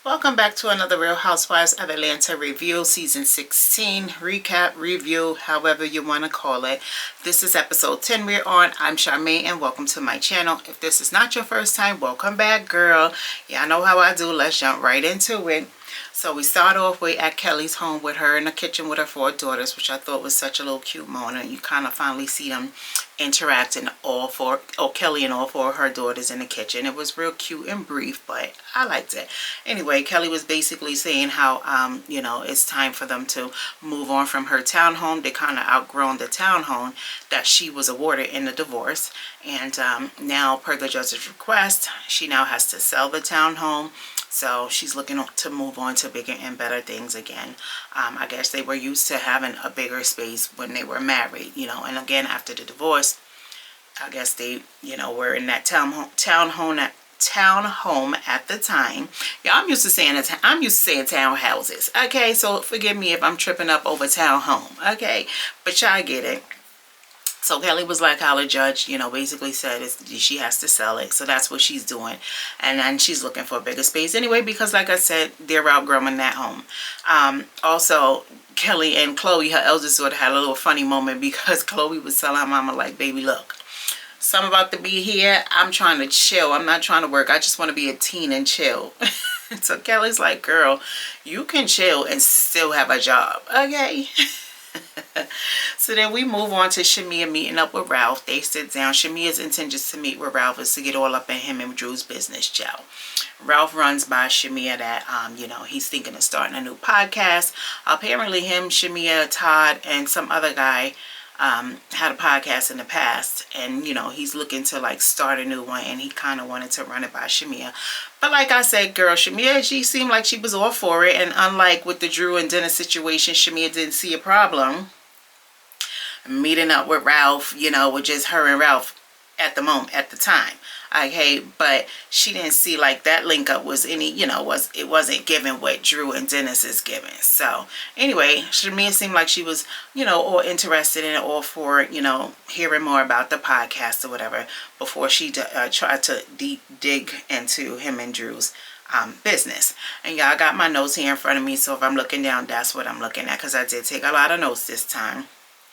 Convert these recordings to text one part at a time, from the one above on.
Welcome back to another Real Housewives of Atlanta review, season 16, recap, review, however you want to call it. This is episode 10 we're on. I'm Charmaine and welcome to my channel. If this is not your first time, welcome back, girl. Yeah, I know how I do. Let's jump right into it. So we start off at Kelly's home with her in the kitchen with her 4 daughters, which I thought was such a little cute moment. You kind of finally see them interacting, Kelly and all 4 of her daughters in the kitchen. It was real cute and brief, but I liked it. Anyway, Kelly was basically saying how, it's time for them to move on from her townhome. They kind of outgrown the townhome that she was awarded in the divorce. And now, per the judge's request, she now has to sell the townhome. So she's looking to move on to bigger and better things again. I guess they were used to having a bigger space when they were married, and again, after the divorce, I guess they, were in that townhome at the time. Yeah, I'm used to saying townhouses. Okay, so forgive me if I'm tripping up over townhome. Okay, but y'all get it. So Kelly was like how the judge, basically said she has to sell it. So that's what she's doing. And then she's looking for a bigger space anyway, because like I said, they're outgrowing that home. Also, Kelly and Chloe, her eldest daughter, had a little funny moment because Chloe was telling her mama, like, baby, look, so I'm about to be here. I'm trying to chill. I'm not trying to work. I just want to be a teen and chill. So Kelly's like, girl, you can chill and still have a job. Okay. So then we move on to Shamia meeting up with Ralph. They sit down. Shamia's intention to meet with Ralph is to get all up in him and Drew's business, Joe. Ralph runs by Shamia that, he's thinking of starting a new podcast. Apparently him, Shamia, Todd, and some other guy had a podcast in the past, and he's looking to like start a new one, and he kind of wanted to run it by Shamia. But like I said, girl, Shamia, she seemed like she was all for it, and unlike with the Drew and Dennis situation, Shamia didn't see a problem meeting up with Ralph, with just her and Ralph at the time. Okay, but she didn't see like that link up was any, it wasn't given what Drew and Dennis is giving. So anyway, Shamia seemed like she was, all interested in it, all for, hearing more about the podcast or whatever before she tried to dig into him and Drew's business. And y'all got my notes here in front of me, so if I'm looking down, that's what I'm looking at, because I did take a lot of notes this time.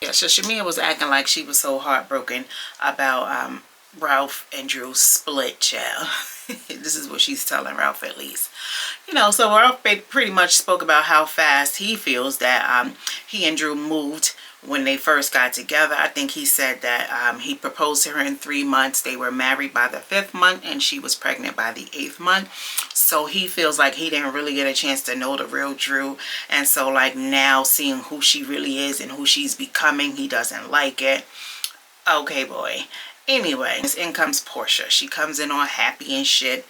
Yeah, so Shamia was acting like she was so heartbroken about Ralph and Drew's split, child. This is what she's telling Ralph, at least. So Ralph pretty much spoke about how fast he feels that he and Drew moved when they first got together. I think he said that he proposed to her in 3 months. They were married by the 5th month, and she was pregnant by the 8th month. So he feels like he didn't really get a chance to know the real Drew. And so like now seeing who she really is and who she's becoming, he doesn't like it. Okay, boy. Anyway, in comes Portia. She comes in all happy and shit.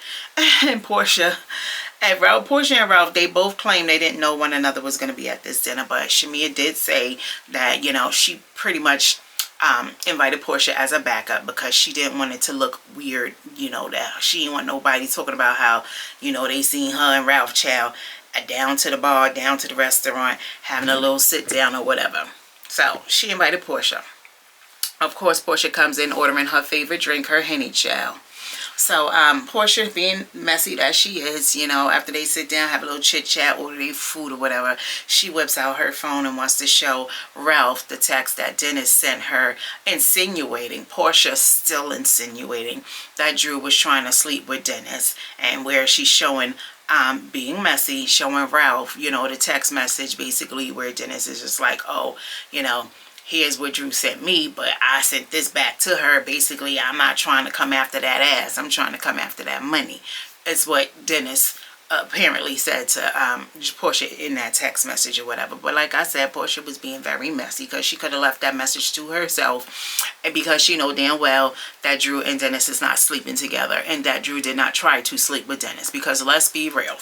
And Portia and Ralph, they both claim they didn't know one another was going to be at this dinner. But Shamia did say that, she pretty much invited Portia as a backup because she didn't want it to look weird, that she didn't want nobody talking about how, they seen her and Ralph child down to the bar, down to the restaurant, having a little sit down or whatever. So she invited Portia. Of course, Portia comes in ordering her favorite drink, her Henny child. So Portia, being messy as she is, after they sit down, have a little chit chat, order their food or whatever, she whips out her phone and wants to show Ralph the text that Dennis sent her, insinuating, Portia still insinuating, that Drew was trying to sleep with Dennis, and where she's showing being messy, showing Ralph, the text message basically where Dennis is just like, oh, here's what Drew sent me, but I sent this back to her. Basically, I'm not trying to come after that ass. I'm trying to come after that money. It's what Dennis apparently said to Portia in that text message or whatever. But like I said, Portia was being very messy because she could have left that message to herself, and because she know damn well that Drew and Dennis is not sleeping together, and that Drew did not try to sleep with Dennis. Because let's be real,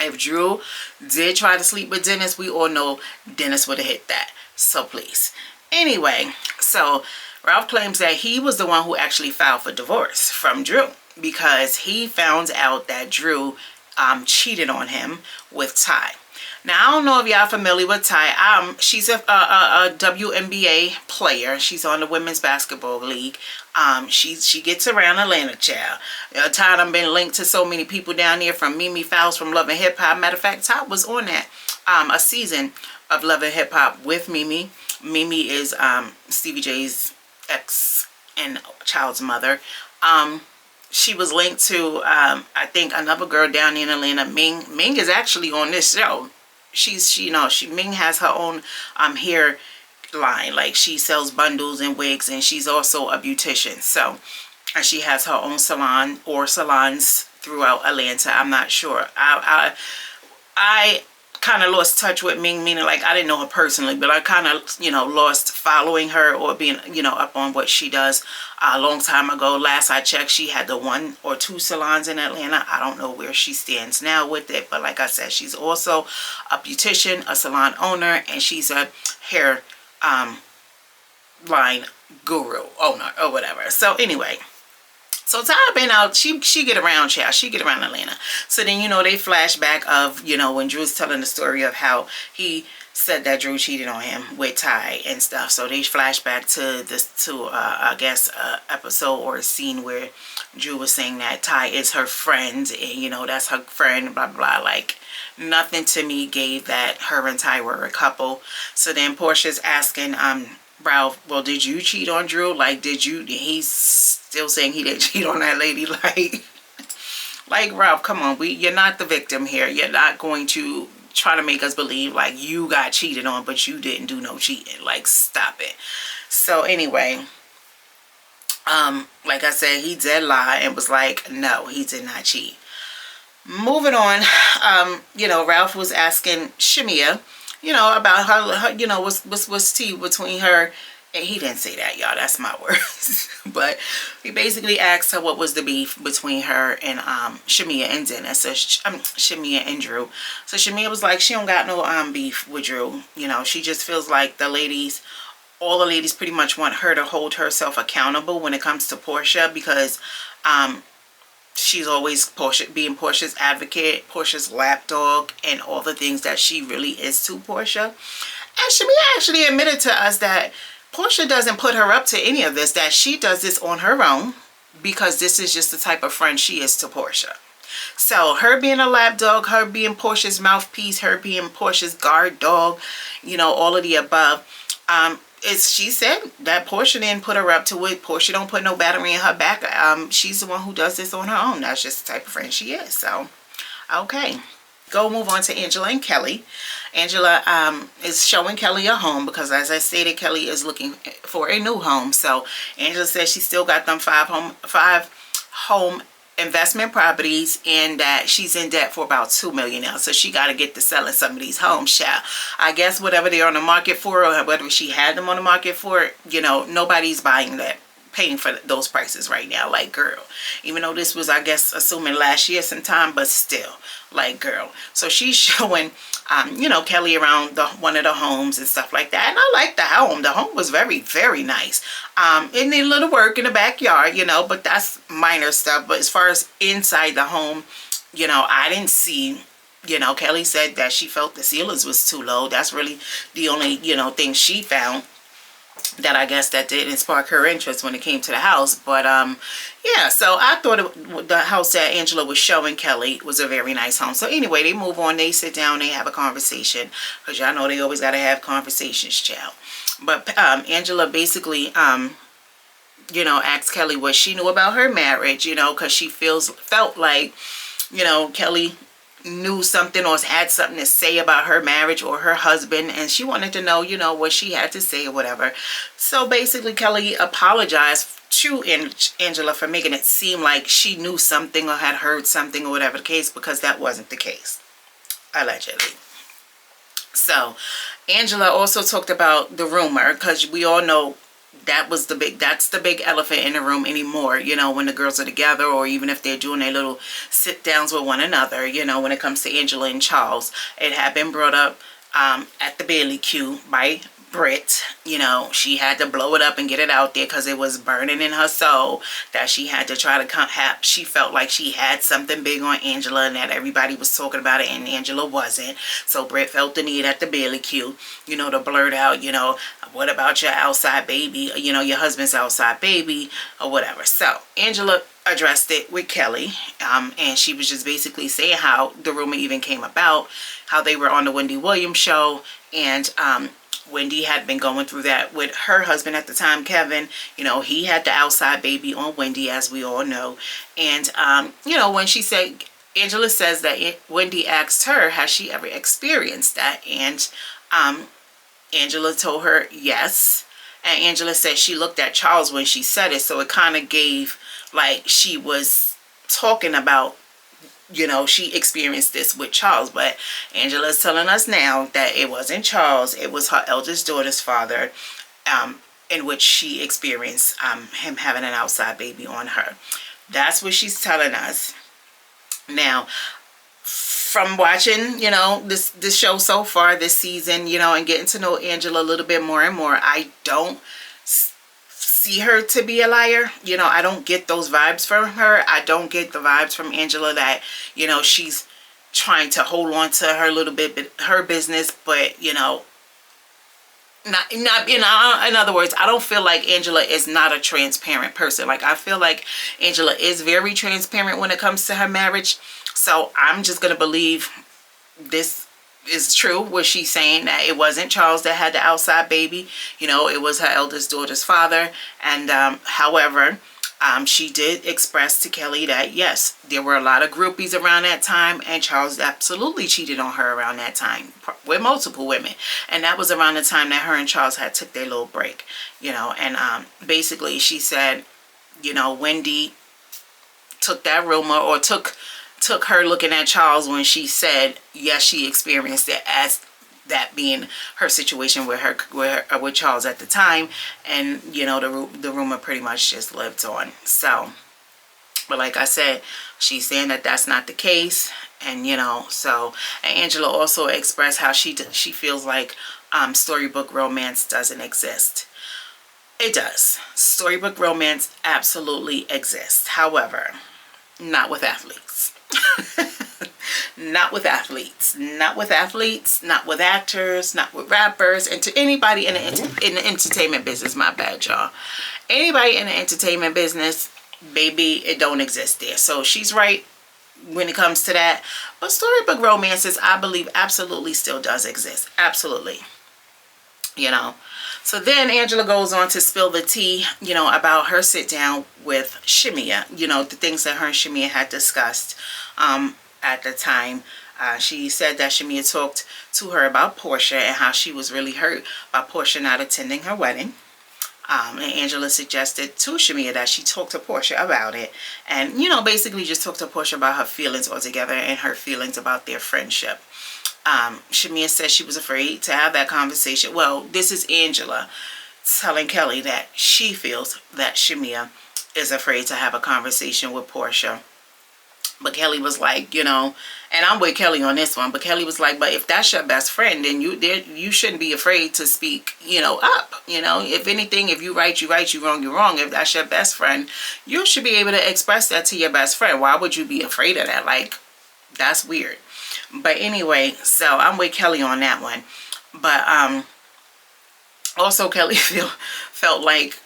if Drew did try to sleep with Dennis, we all know Dennis would have hit that. So please. Anyway, so Ralph claims that he was the one who actually filed for divorce from Drew because he found out that Drew cheated on him with Ty. Now, I don't know if y'all familiar with Ty. She's a WNBA player. She's on the Women's Basketball League. She gets around Atlanta, child. Ty done been linked to so many people down there, from Mimi Fowles from Love and Hip Hop. Matter of fact, Ty was on that a season of Love and Hip Hop with Mimi. Mimi is Stevie J's ex and child's mother. She was linked to I think another girl down in Atlanta, Ming. Ming is actually on this show. Ming has her own hair line. Like, she sells bundles and wigs, and she's also a beautician. So, and she has her own salon or salons throughout Atlanta. I'm not sure. I kind of lost touch with Ming, meaning like I didn't know her personally, but I kind of, lost following her or being, up on what she does. A long time ago, last I checked, she had the 1 or 2 salons in Atlanta. I don't know where she stands now with it, but like I said, she's also a beautician, a salon owner, and she's a hair line guru, owner, or whatever. So anyway, so Ty been out, she get around, child. She get around Atlanta. So then, they flashback of, when Drew's telling the story of how he said that Drew cheated on him with Ty and stuff. So they flashback to this, I guess, episode or a scene where Drew was saying that Ty is her friend, and, that's her friend, blah, blah, blah. Like, nothing to me gave that her and Ty were a couple. So then Portia's asking, Ralph, well, did you cheat on Drew? Like, did you? He's still saying he didn't cheat on that lady. Like Ralph, come on. You're not the victim here. You're not going to try to make us believe like you got cheated on, but you didn't do no cheating. Like, stop it. So anyway, like I said, he did lie and was like, no, he did not cheat. Moving on, Ralph was asking Shamia, about her, what's tea between her, and he didn't say that, y'all, that's my words. But he basically asked her what was the beef between her and Shamia and Dennis. So Shamia and Drew. So Shamia was like, she don't got no beef with Drew. She just feels like all the ladies pretty much want her to hold herself accountable when it comes to Portia, because she's always being Portia's advocate, Portia's lapdog, and all the things that she really is to Portia. And Shamia actually admitted to us that Portia doesn't put her up to any of this, that she does this on her own, because this is just the type of friend she is to Portia. So her being a lapdog, her being Portia's mouthpiece, her being Portia's guard dog, all of the above, she said that Portia didn't put her up to it. Portia don't put no battery in her back. She's the one who does this on her own. That's just the type of friend she is. So, okay. Go move on to Angela and Kelly. Angela is showing Kelly a home because, as I stated, Kelly is looking for a new home. So Angela says she still got them five home investment properties, and that she's in debt for about $2 million now. So she got to get to selling some of these homes, child. I guess whatever they're on the market for, or whatever she had them on the market for, nobody's buying that, paying for those prices right now. Like, girl, even though this was, I guess, assuming last year sometime, but still, like, girl. So she's showing Kelly around one of the homes and stuff like that. And I like the home. The home was very, very nice. It needed a little work in the backyard, but that's minor stuff. But as far as inside the home, I didn't see, Kelly said that she felt the ceilings was too low. That's really the only, thing she found that I guess that didn't spark her interest when it came to the house. But yeah, so I thought the house that Angela was showing Kelly was a very nice home. So anyway, they move on, they sit down, they have a conversation, because y'all know they always got to have conversations, child. But Angela basically asked Kelly what she knew about her marriage, because she felt like Kelly knew something or had something to say about her marriage or her husband, and she wanted to know what she had to say or whatever. So basically Kelly apologized to Angela for making it seem like she knew something or had heard something or whatever the case, because that wasn't the case, allegedly. So Angela also talked about the rumor, because we all know that's the big elephant in the room anymore, when the girls are together, or even if they're doing their little sit downs with one another, when it comes to Angela and Charles. It had been brought up at the Bailey Q by Brit, you know, she had to blow it up and get it out there because it was burning in her soul that she had to try to she felt like she had something big on Angela and that everybody was talking about it and Angela wasn't. So Brit felt the need at the Bailey Q, you know, to blurt out, you know, what about your outside baby, you know, your husband's outside baby or whatever. So Angela addressed it with Kelly, and she was just basically saying how the rumor even came about, how they were on the Wendy Williams show, and Wendy had been going through that with her husband at the time, Kevin. You know, he had the outside baby on Wendy, as we all know. And, you know, when she said, Angela says that Wendy asked her, has she ever experienced that? And Angela told her yes. And Angela said she looked at Charles when she said it. So it kind of gave, like, she was talking about, you know, she experienced this with Charles. But Angela's telling us now that it wasn't Charles. It was her eldest daughter's father, in which she experienced him having an outside baby on her. That's what she's telling us. Now, from watching, you know, this show so far this season, you know, and getting to know Angela a little bit more and more, I don't see her to be a liar. You know, I don't get those vibes from her. I don't get the vibes from Angela that, you know, she's trying to hold on to her little bit, her business, but, you know, not you know, in other words, I don't feel like Angela is not a transparent person. Like, I feel like Angela is very transparent when it comes to her marriage. So I'm just gonna believe this is true, what she's saying, that it wasn't Charles that had the outside baby. You know, it was her eldest daughter's father. And however, she did express to Kelly that yes, there were a lot of groupies around that time, and Charles absolutely cheated on her around that time with multiple women. And that was around the time that her and Charles had took their little break, you know. And basically she said, you know, Wendy took that rumor, or took her looking at Charles when she said yes, she experienced it, as that being her situation with Charles at the time. And you know, the rumor pretty much just lived on. So, but like I said, she's saying that that's not the case. And you know, so, and Angela also expressed how she feels like storybook romance doesn't exist. It does. Storybook romance absolutely exists. However, not with athletes. Not with athletes, not with actors, not with rappers, and to anybody in the entertainment business. My bad, y'all. Anybody in the entertainment business, baby, it don't exist there. So she's right when it comes to that. But storybook romances, I believe, absolutely still does exist. Absolutely. You know. So then Angela goes on to spill the tea, you know, about her sit down with Shemia, you know, the things that her and Shemia had discussed at the time. She said that Shemia talked to her about Portia and how she was really hurt by Portia not attending her wedding. And Angela suggested to Shemia that she talk to Portia about it. And, you know, basically just talk to Portia about her feelings altogether and her feelings about their friendship. Shemia said she was afraid to have that conversation. Well, this is Angela telling Kelly that she feels that Shemia is afraid to have a conversation with Portia. But Kelly was like, you know, and I'm with Kelly on this one, but Kelly was like, but if that's your best friend, then you shouldn't be afraid to speak, you know, up. You know, if anything, if you right, you right, you wrong, you're wrong. If that's your best friend, you should be able to express that to your best friend. Why would you be afraid of that? Like, that's weird. But anyway, so I'm with Kelly on that one. But also Kelly felt like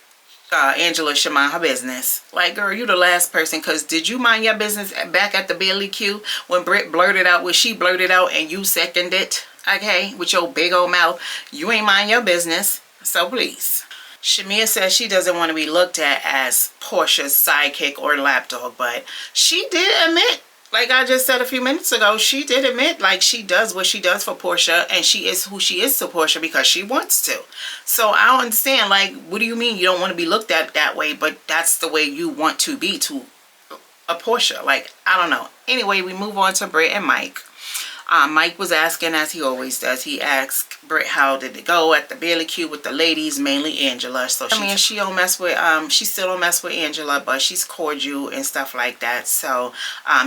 Angela should mind her business. Like, girl, you the last person, because did you mind your business back at the Bailey Q when Britt blurted out what she blurted out and you seconded it? Okay, with your big old mouth. You ain't mind your business. So please. Shemia says she doesn't want to be looked at as Portia's sidekick or lapdog, but she did admit, like I just said a few minutes ago, she did admit, like, she does what she does for Portia, and she is who she is to Portia because she wants to. So I don't understand, like, what do you mean you don't want to be looked at that way, but that's the way you want to be to a Portia? Like, I don't know. Anyway, we move on to Britt and Mike. Mike was asking, as he always does, he asked Britt how did it go at the Bailey Q with the ladies, mainly Angela. So she don't mess with, she still don't mess with Angela, but she's cordial and stuff like that. So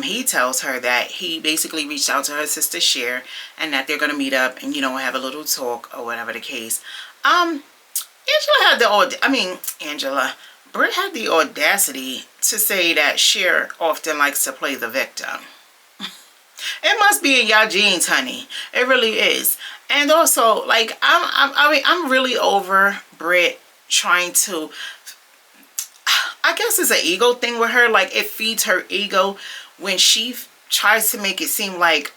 he tells her that he basically reached out to her sister Cher and that they're going to meet up and, you know, have a little talk or whatever the case. Angela had Britt had the audacity to say that Cher often likes to play the victim. It must be in y'all genes, honey. It really is. And also, like, I'm really over Britt trying to, I guess it's an ego thing with her. Like, it feeds her ego when she tries to make it seem like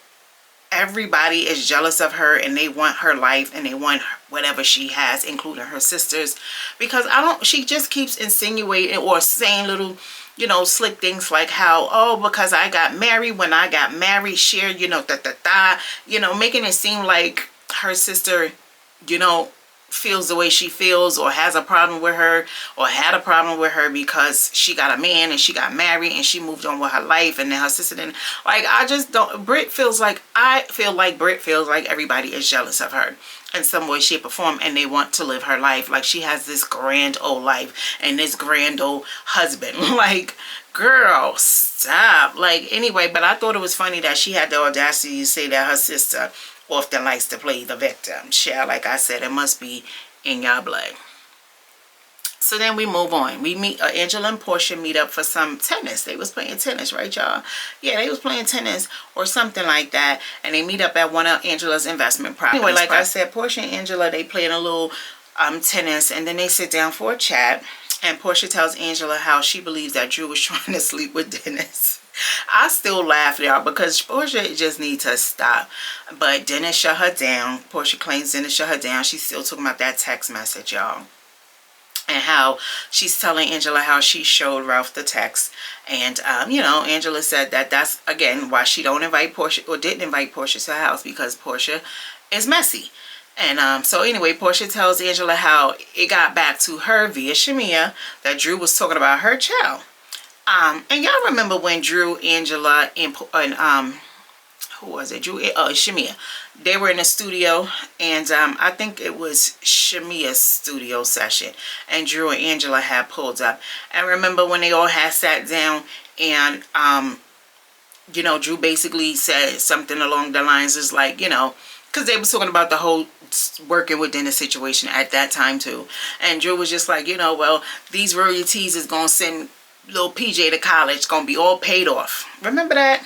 everybody is jealous of her and they want her life and they want whatever she has, including her sisters. Because she just keeps insinuating or saying little, slick things like how, oh, because I got married, when I got married, Cher, making it seem like her sister, feels the way she feels or has a problem with her or had a problem with her because she got a man and she got married and she moved on with her life, and then her sister didn't. Like, I just don't, I feel like Britt feels like everybody is jealous of her in some way, shape, or form, and they want to live her life. Like, she has this grand old life and this grand old husband. Like, girl, stop. Like, anyway, but I thought it was funny that she had the audacity to say that her sister often likes to play the victim. Child, like I said, it must be in your blood. So then we move on. We meet, Angela and Portia meet up for some tennis. They was playing tennis, right, y'all? Yeah, they was playing tennis or something like that. And they meet up at one of Angela's investment properties. Anyway, like I said, Portia and Angela, they playing a little tennis, and then they sit down for a chat. And Portia tells Angela how she believes that Drew was trying to sleep with Dennis. I still laugh, y'all, because Portia just needs to stop. But Dennis shut her down. Portia claims Dennis shut her down. She's still talking about that text message, y'all. And how she's telling Angela how she showed Ralph the text. And, Angela said that that's, again, why she don't invite Portia, or didn't invite Portia to her house, because Portia is messy. And so anyway, Portia tells Angela how it got back to her via Shamia that Drew was talking about her child. And y'all remember when Drew, Angela, and who was it? Drew, Shamia. They were in the studio, and I think it was Shamia's studio session, and Drew and Angela had pulled up. And remember when they all had sat down, and Drew basically said something along the lines is like, because they were talking about the whole working with Dennis situation at that time too. And Drew was just like, well, these royalties is gonna send little PJ to college, gonna be all paid off. Remember that?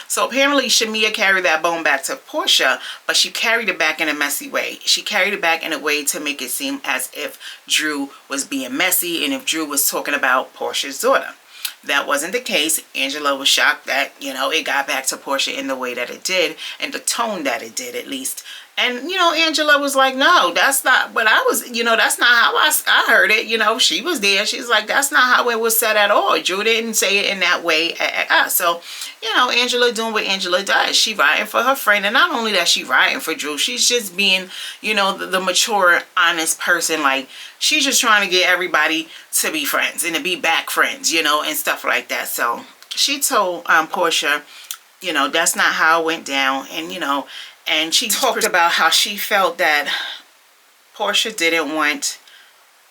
So apparently Shamia carried that bone back to Portia, but she carried it back in a messy way. She carried it back in a way to make it seem as if Drew was being messy and if Drew was talking about Portia's daughter. That wasn't the case. Angela was shocked that, it got back to Portia in the way that it did, and the tone that it did, at least. And, Angela was like, no, that's not, but I was, that's not how I heard it. She was there. She's like, that's not how it was said at all. Drew didn't say it in that way at us. So, Angela doing what Angela does. She riding for her friend. And not only that she riding for Drew, she's just being, the mature, honest person. Like, she's just trying to get everybody to be friends and to be back friends, and stuff like that. So she told Portia, that's not how it went down. And, and she talked about how she felt that Portia didn't want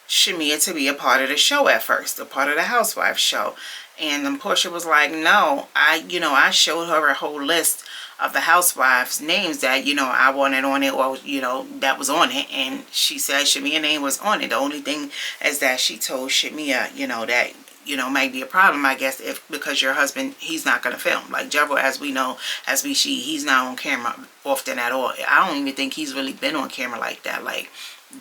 Shamia to be a part of the show at first, a part of the Housewives show. And then Portia was like, no, I showed her a whole list of the Housewives names that, I wanted on it, or, that was on it. And she said Shamia's name was on it. The only thing is that she told Shamia, that, might be a problem, I guess, because your husband, he's not going to film. Like Jabba, as we know, he's not on camera often at all. I don't even think he's really been on camera like that. Like,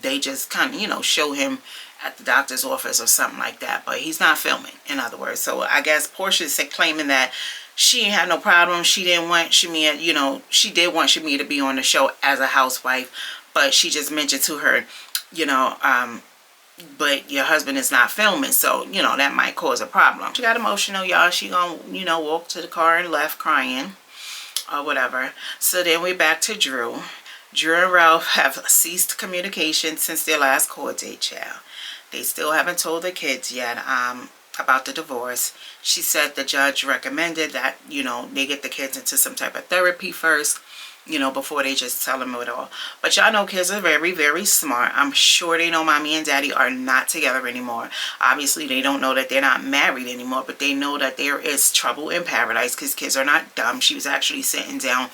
they just kind of, show him at the doctor's office or something like that. But he's not filming, in other words. So I guess Portia's claiming that she ain't had no problem. She didn't want Shamia, she did want Shamia to be on the show as a housewife. But she just mentioned to her, but your husband is not filming, so that might cause a problem. She got emotional, y'all. She gonna walk to the car and left crying or whatever. So then we're back to Drew. Drew and Ralph have ceased communication since their last court date, child. They still haven't told the kids yet about the divorce. She said the judge recommended that they get the kids into some type of therapy first, before they just tell them it all. But y'all know kids are very, very smart. I'm sure they know mommy and daddy are not together anymore. Obviously, they don't know that they're not married anymore, but they know that there is trouble in paradise because kids are not dumb. She was actually sitting down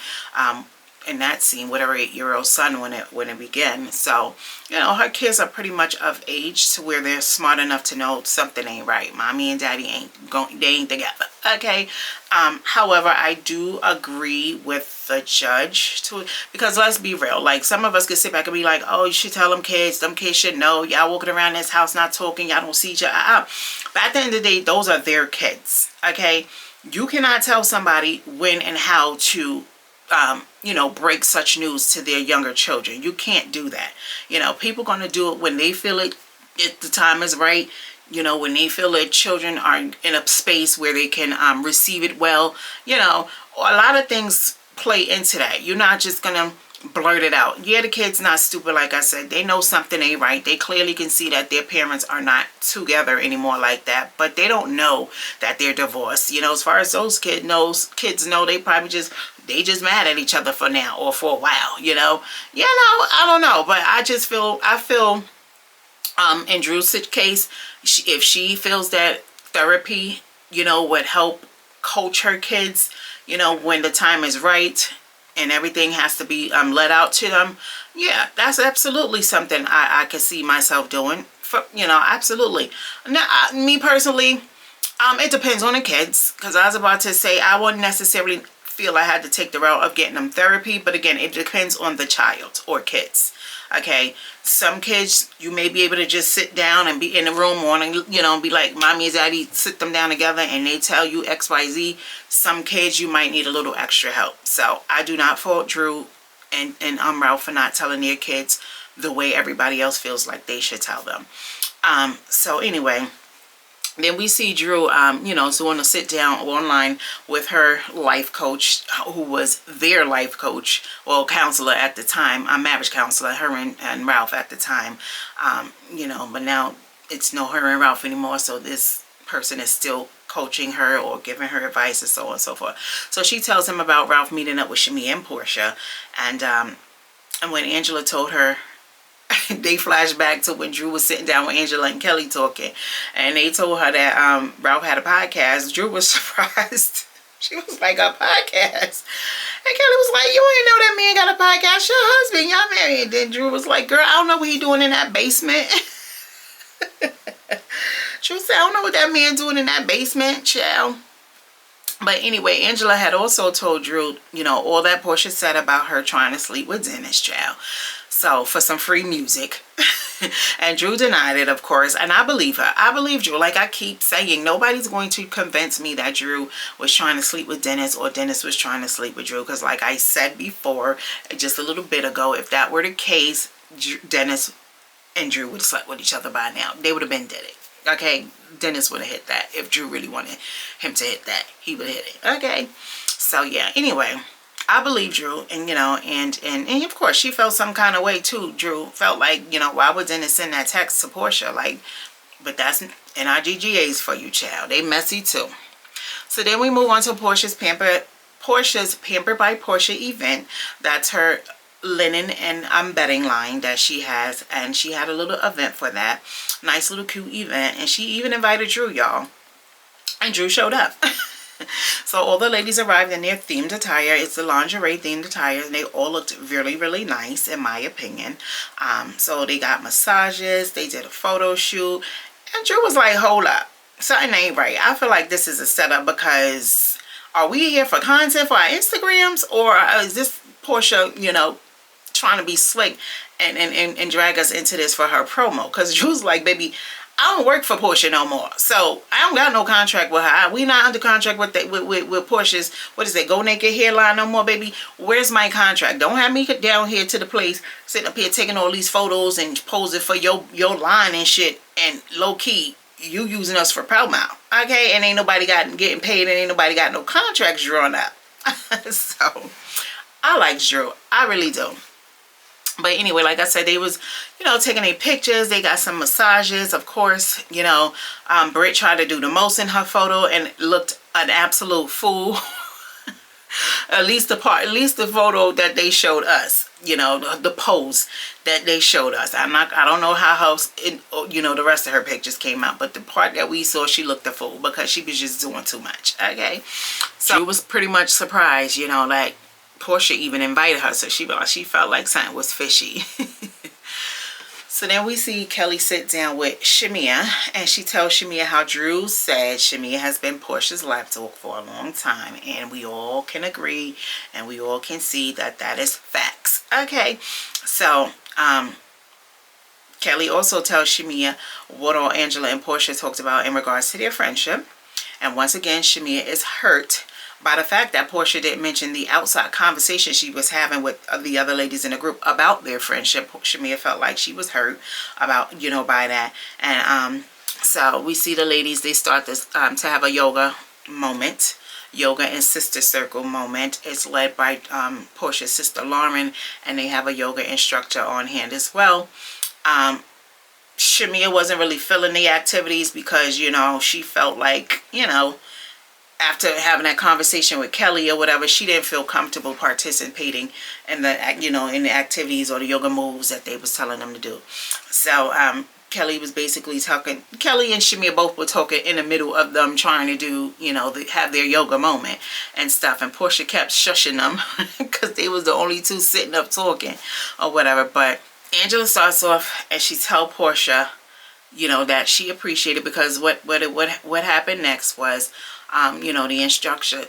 in that scene with her 8-year-old son when it began. So, you know, her kids are pretty much of age to where they're smart enough to know something ain't right. Mommy and daddy they ain't together. Okay. However, I do agree with the judge because let's be real. Like, some of us could sit back and be like, oh, you should tell them kids should know. Y'all walking around this house not talking. Y'all don't see each other. But at the end of the day, those are their kids. Okay. You cannot tell somebody when and how to you know, break such news to their younger children. You can't do that. You know, people going to do it when they feel it, the time is right. You know, when they feel their children are in a space where they can receive it well. You know, a lot of things play into that. You're not just going to blurt it out. Yeah, the kid's not stupid, like I said. They know something ain't right. They clearly can see that their parents are not together anymore like that, but they don't know that they're divorced. You know, as far as those kids know, they probably just mad at each other for now or for a while, you know. You know, I don't know, but I feel in Drew's case, if she feels that therapy, you know, would help coach her kids, you know, when the time is right and everything has to be let out to them, yeah, that's absolutely something I could see myself doing. For, you know, absolutely. Now, me personally, it depends on the kids, because I was about to say I wouldn't necessarily feel I had to take the route of getting them therapy, but again, it depends on the child or kids. Okay, some kids you may be able to just sit down and be in the room on, you know, be like mommy and daddy, sit them down together and they tell you XYZ. Some kids you might need a little extra help. So I do not fault Drew and Ralph for not telling their kids the way everybody else feels like they should tell them. So anyway, then we see Drew, you know, so want to sit down online with her life coach, who was their life coach, well, counselor at the time, marriage counselor, her and Ralph at the time, you know, but now it's no her and Ralph anymore, so this person is still coaching her or giving her advice and so on and so forth. So she tells him about Ralph meeting up with Shami and Portia, and when Angela told her, they flashed back to when Drew was sitting down with Angela and Kelly talking, and they told her that Ralph had a podcast. Drew was surprised. She was like, a podcast? And Kelly was like, you ain't know that man got a podcast. Your husband, y'all married. And then Drew was like, girl, I don't know what he doing in that basement. Drew said, I don't know what that man doing in that basement, child. But anyway, Angela had also told Drew, you know, all that Portia said about her trying to sleep with Dennis, child. So, for some free music. And Drew denied it, of course. And I believe her. I believe Drew. Like I keep saying, nobody's going to convince me that Drew was trying to sleep with Dennis or Dennis was trying to sleep with Drew. Because like I said before, just a little bit ago, if that were the case, Dennis and Drew would have slept with each other by now. They would have been dead. Okay? Dennis would have hit that. If Drew really wanted him to hit that, he would have hit it. Okay? So, yeah. Anyway, I believe Drew, and you know, and of course she felt some kind of way too. Drew felt like, you know, why would Dennis send that text to Portia? Like, but that's NRGGAs for you, child. They messy too. So then we move on to Portia's Pampered by Portia event. That's her linen and bedding line that she has, and she had a little event for that. Nice little cute event, and she even invited Drew, y'all, and Drew showed up. So all the ladies arrived in their themed attire. It's the lingerie themed attire, and they all looked really, really nice in my opinion. So they got massages, they did a photo shoot, and Drew was like, hold up, something ain't right. I feel like this is a setup, because are we here for content for our Instagrams, or is this Portia, you know, trying to be slick and drag us into this for her promo? Because Drew's like, baby, I don't work for Portia no more, so I don't got no contract with her. We not under contract with Portia's, what is it, Go Naked hairline no more, baby. Where's my contract? Don't have me down here to the place sitting up here taking all these photos and posing for your line and shit, and low key you using us for promo, okay? And ain't nobody getting paid, and ain't nobody got no contracts drawn up. So I like Drew, I really do. But anyway, like I said, they was, you know, taking their pictures. They got some massages, of course. You know, Britt tried to do the most in her photo and looked an absolute fool. at least the photo that they showed us. You know, the pose that they showed us. I don't know how you know, the rest of her pictures came out, but the part that we saw, she looked a fool because she was just doing too much. Okay, so I was pretty much surprised. You know, like, Portia even invited her, so she felt like something was fishy. So then we see Kelly sit down with Shamia, and she tells Shamia how Drew said Shamia has been Portia's lapdog for a long time, and we all can agree and we all can see that that is facts. Okay, so Kelly also tells Shamia what all Angela and Portia talked about in regards to their friendship, and once again Shamia is hurt by the fact that Portia didn't mention the outside conversation she was having with the other ladies in the group about their friendship. Shamia felt like she was hurt about, you know, by that. And so we see the ladies, they start this to have a yoga moment. Yoga and sister circle moment. It's led by Portia's sister Lauren, and they have a yoga instructor on hand as well. Shamia wasn't really feeling the activities because, you know, she felt like, you know, after having that conversation with Kelly or whatever, she didn't feel comfortable participating in the, you know, in the activities or the yoga moves that they was telling them to do. So Kelly was basically talking, Kelly and Shamia both were talking in the middle of them trying to do, you know, have their yoga moment and stuff. And Portia kept shushing them because they was the only two sitting up talking or whatever. But Angela starts off and she tells Portia, you know, that she appreciated, because what happened next was, you know, the instructor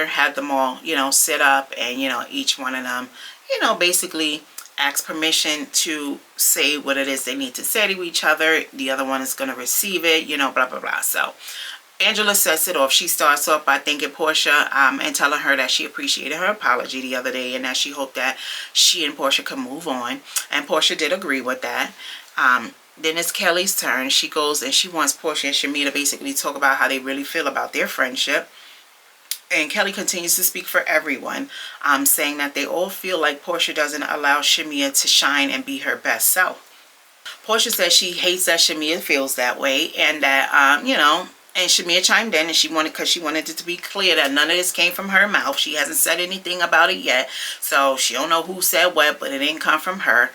had them all, you know, sit up, and, you know, each one of them, you know, basically ask permission to say what it is they need to say to each other. The other one is going to receive it, you know, blah, blah, blah. So Angela sets it off. She starts off by thanking Portia and telling her that she appreciated her apology the other day and that she hoped that she and Portia could move on. And Portia did agree with that. Then it's Kelly's turn. She goes and she wants Portia and Shamia to basically talk about how they really feel about their friendship. And Kelly continues to speak for everyone, saying that they all feel like Portia doesn't allow Shamia to shine and be her best self. Portia says she hates that Shamia feels that way, and that, you know, and Shamia chimed in, and because she wanted it to be clear that none of this came from her mouth. She hasn't said anything about it yet, so she don't know who said what, but it didn't come from her.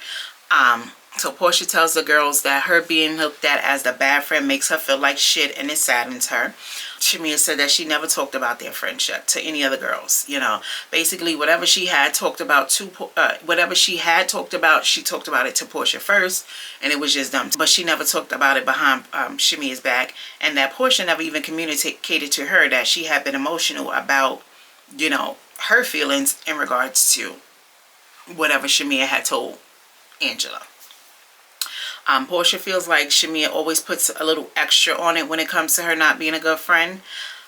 So Portia tells the girls that her being looked at as the bad friend makes her feel like shit, and it saddens her. Shamia said that she never talked about their friendship to any other girls. You know, basically whatever she had talked about she talked about it to Portia first, and it was just dumb. But she never talked about it behind Shamia's back, and that Portia never even communicated to her that she had been emotional about, you know, her feelings in regards to whatever Shamia had told Angela. Portia feels like Shamia always puts a little extra on it when it comes to her not being a good friend.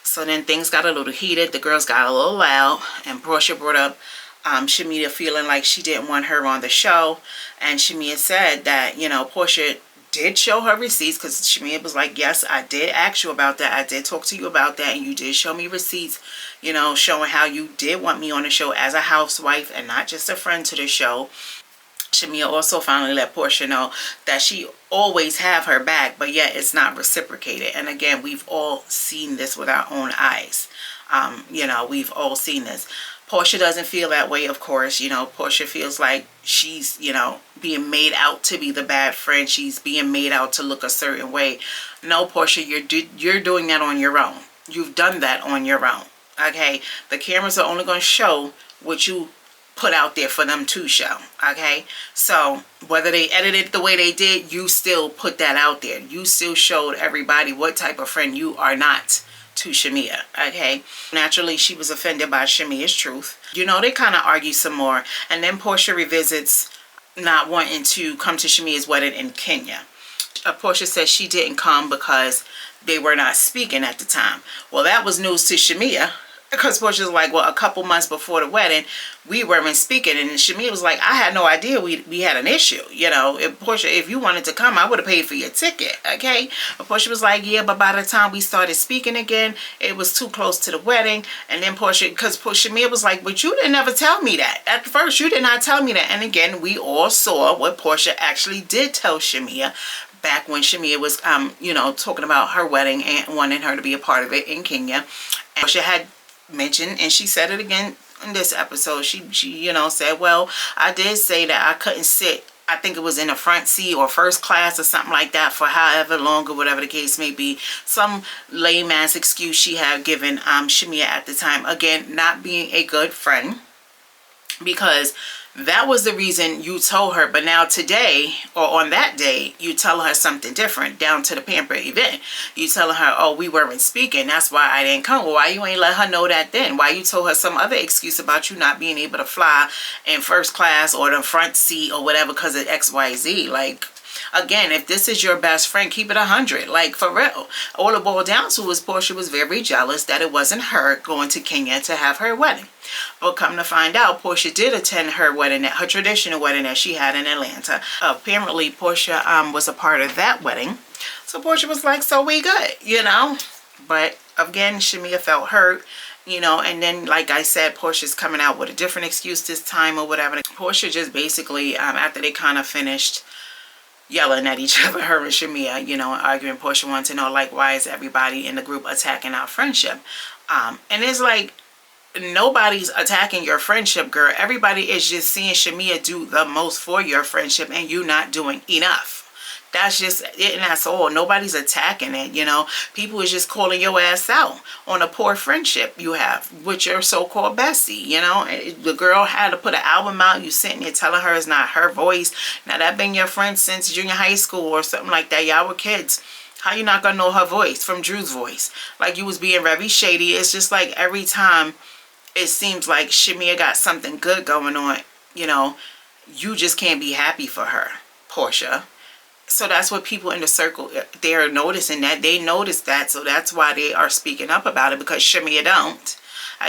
So then things got a little heated. The girls got a little loud, and Portia brought up Shamia feeling like she didn't want her on the show. And Shamia said that, you know, Portia did show her receipts, because Shamia was like, yes, I did ask you about that. I did talk to you about that, and you did show me receipts, you know, showing how you did want me on the show as a housewife and not just a friend to the show. Shamia also finally let Portia know that she always have her back, but yet it's not reciprocated. And again, we've all seen this with our own eyes. You know, we've all seen this. Portia doesn't feel that way, of course. You know, Portia feels like she's, you know, being made out to be the bad friend. She's being made out to look a certain way. No, Portia, you're doing that on your own. You've done that on your own. Okay? The cameras are only going to show what you put out there for them to show. Okay, so whether they edited the way they did, you still put that out there. You still showed everybody what type of friend you are not to Shamia. Okay, naturally she was offended by Shamia's truth. You know, they kind of argue some more, and then Portia revisits not wanting to come to Shamia's wedding in Kenya. Portia says she didn't come because they were not speaking at the time. Well, that was news to Shamia, because Portia was like, well, a couple months before the wedding, we weren't speaking. And Shamia was like, I had no idea we had an issue. You know, Portia, if you wanted to come, I would have paid for your ticket. Okay. But Portia was like, yeah, but by the time we started speaking again, it was too close to the wedding. And then Portia, because Shamia was like, but you didn't ever tell me that. At first, you did not tell me that. And again, we all saw what Portia actually did tell Shamia back when Shamia was, you know, talking about her wedding and wanting her to be a part of it in Kenya. And Portia had mentioned, and she said it again in this episode, she you know, said, well, I did say that I I think it was in the front seat or first class or something like that for however long or whatever the case may be. Some lame ass excuse she had given Shamia at the time. Again, not being a good friend, because that was the reason you told her. But now today, or on that day, you tell her something different. Down to the pamper event, you telling her, oh, we weren't speaking, that's why I didn't come. Well, why you ain't let her know that then? Why you told her some other excuse about you not being able to fly in first class or the front seat or whatever because of XYZ? Like, again, if this is your best friend, keep it 100. Like, for real. All it boiled down to was Portia was very jealous that it wasn't her going to Kenya to have her wedding. But come to find out, Portia did attend her wedding, her traditional wedding that she had in Atlanta. Apparently, Portia was a part of that wedding. So Portia was like, so we good, you know? But again, Shamia felt hurt, you know, and then, like I said, Portia's coming out with a different excuse this time or whatever. Portia just basically, after they kind of finished yelling at each other, her and Shamia, you know, arguing, Portia wanted to know, like, why is everybody in the group attacking our friendship? And it's like, nobody's attacking your friendship, girl. Everybody is just seeing Shamia do the most for your friendship and you not doing enough. That's just it, and that's all. Nobody's attacking it, you know. People is just calling your ass out on a poor friendship you have with your so-called bestie, you know. The girl had to put an album out. You sitting there telling her it's not her voice. Now, that been your friend since junior high school or something like that. Y'all were kids. How you not gonna know her voice from Drew's voice? Like, you was being very shady. It's just like every time it seems like Shamia got something good going on, you know, you just can't be happy for her, Portia. So that's what people in the circle, they're noticing that. They notice that, so that's why they are speaking up about it, because Shamia don't.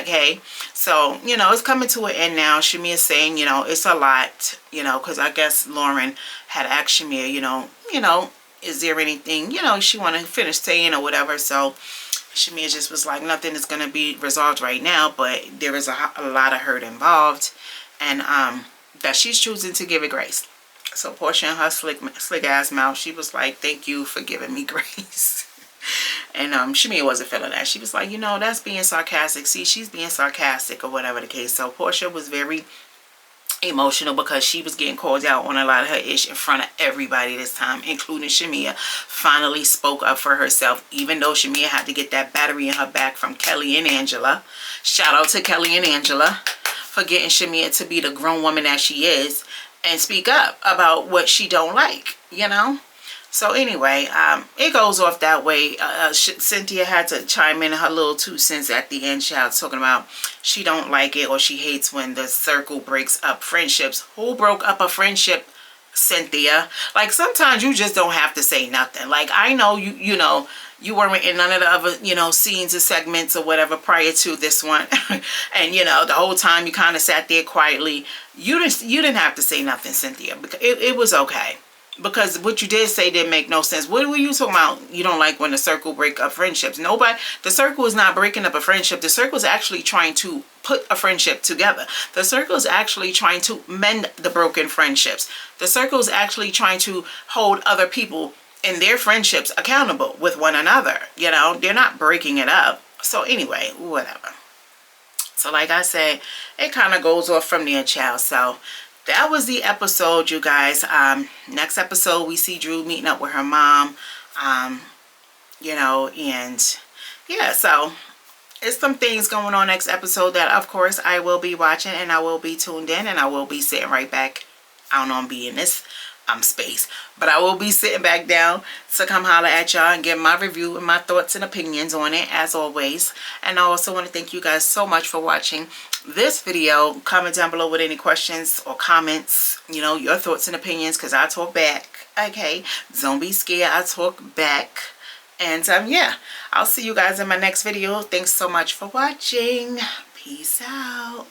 Okay, so, you know, it's coming to an end now. Shamia's saying, you know, it's a lot, you know, because I guess Lauren had asked Shamia, you know, is there anything, you know, she want to finish saying or whatever. So Shamia just was like, nothing is going to be resolved right now, but there is a lot of hurt involved, and that she's choosing to give it grace. So Portia in her slick ass mouth, she was like, thank you for giving me grace. And Shamia wasn't feeling that. She was like, you know, that's being sarcastic. See, she's being sarcastic or whatever the case. So Portia was very emotional because she was getting called out on a lot of her ish in front of everybody this time, including Shamia. Finally spoke up for herself, even though Shamia had to get that battery in her back from Kelly and Angela. Shout out to Kelly and Angela for getting Shamia to be the grown woman that she is and speak up about what she don't like, you know. So anyway, it goes off that way. Cynthia had to chime in her little 2 cents at the end. She was talking about she don't like it, or she hates when the circle breaks up friendships. Who broke up a friendship, Cynthia? Like, sometimes you just don't have to say nothing. Like, I know you know, you weren't in none of the other, you know, scenes or segments or whatever prior to this one. And, you know, the whole time you kind of sat there quietly. You didn't have to say nothing, Cynthia, because it was okay. Because what you did say didn't make no sense. What were you talking about? You don't like when the circle break up friendships. Nobody, the circle is not breaking up a friendship. The circle is actually trying to put a friendship together. The circle is actually trying to mend the broken friendships. The circle is actually trying to hold other people in their friendships accountable with one another. You know, they're not breaking it up. So anyway, whatever. So like I said, it kind of goes off from there, child. So that was the episode, you guys. Next episode, we see Drew meeting up with her mom. You know, and yeah, so it's some things going on next episode that, of course, I will be watching, and I will be tuned in, and I will be sitting right back. I don't know, I'm being this space, but I will be sitting back down to come holler at y'all and give my review and my thoughts and opinions on it, as always. And I also want to thank you guys so much for watching this video. Comment down below with any questions or comments, you know, your thoughts and opinions, because I talk back. Okay, don't be scared, I talk back. And yeah, I'll see you guys in my next video. Thanks so much for watching. Peace out.